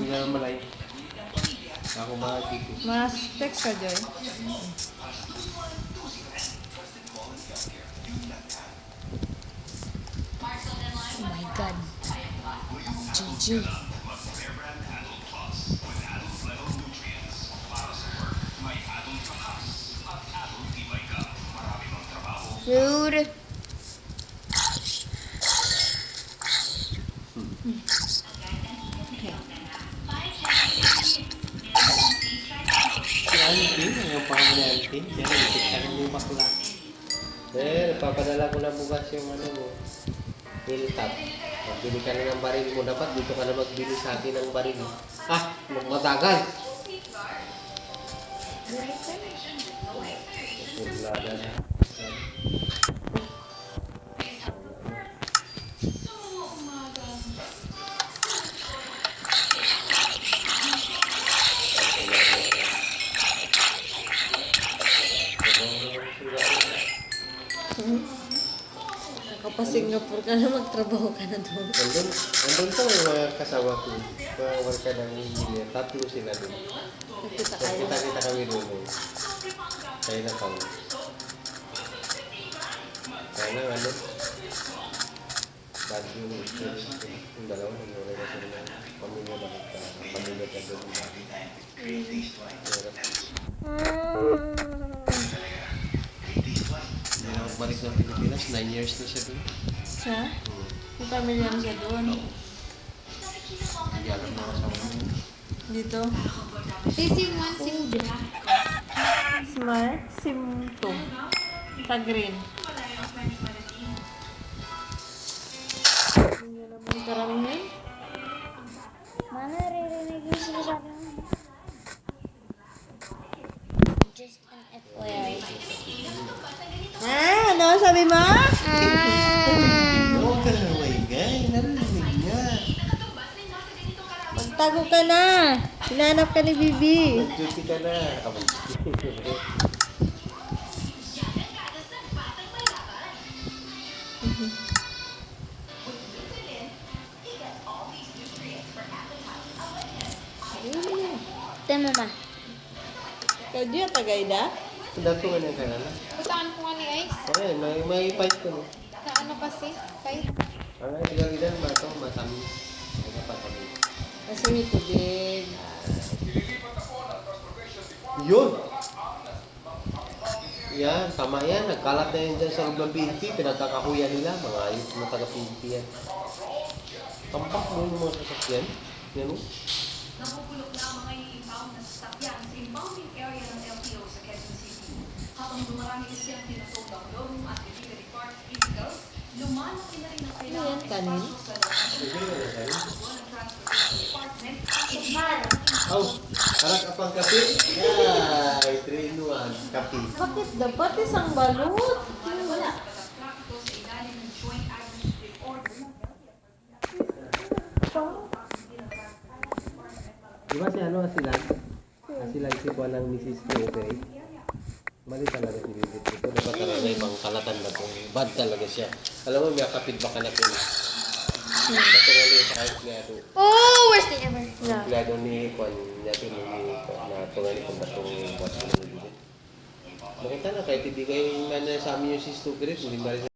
na malay. Ako mga dito. Mas text ka, Joy. Oh my God. GG. Rude. Si Auntie, ang pangalan ni Auntie. Yan, itikta ng yung bakla. Papadala ko na bukas yung ano mo. Hilltop. Magbili ka na ng baril mo. Dapat dito ka na magbili sa akin ng baril. Ah, matagal. Wala na. Nakapa-Singapore ka na, magtrabaho ka na doon. Andun to yung mga kasama ko. Mga worker ng engineer. Tatlo sila doon. Nagkita kayo. Kita kami doon. Kaya na kami. Kaya na ano. Bad yung yung dalawa. Nagulay na sila na pamilya na kita. Pamilya ka doon. Balik ng Pilipinas, 9 years na siya doon. Siya? May pamilya mo siya doon. Hindi alam na kasama mo. Dito. Facing 1, sim 2. Smart. Sim 2. Sa green. Hindi naman karamihan. Mana naririnig yung sinasabi mo? Just an FYI. Ah, ano sabi mo? Oo ka na, guy. Narinig niya. Magtago ka na. Hinanap ka ni Bibi. Mag-duty ka na. Tama ma. Kau dia tagayda? Dato ka na kaya na. Butaan ko nga ni Ice. Okay, may fight ko no. Na ano kasi? Kay Ang ay tigalidan ba ito? Matami. Ano pa kami? Kasi may tubig. Yun! Yan, tama yan. Nagkalat na yan dyan sa loob ng PNP. Pinagkakakuya nila. Mga ayos na taga-PNP yan. Tampak mo yung mga sasakyan. Yan o. Nabubulok na ang mga i-impound na sasakyan sa impounding area ng LTO sa Quezon City. Habang dumarami kasi ang tinatog ang lorong at illegally parked vehicles, lumalaki na rin ang kailangan Yan, kanin. sa loob Sige na yan. ng Transportation Department Oh, karak apang kape? Yay! 3 in 1. Kape. Bakit dapat isang balot? Wala. Trapiko sa ilalim ng Joint Administrative Order ng Di ba si ano, Asilan? Asilan si Juan ng Mrs. K, okay? Mali talaga si Bibit. Ito dapat talaga ibang kalatan na itong bad talaga siya. Alam mo, may kapitback ka na po. Bato nga niya sa kahit niya ito. Oh, worst thing ever. Yeah. Plado ni Juan niya ito na ito nga niya kung batong bad ni Bibit. Makita na, kahit hindi kayo nga na sa amin yung sis to Chris, hindi ba rin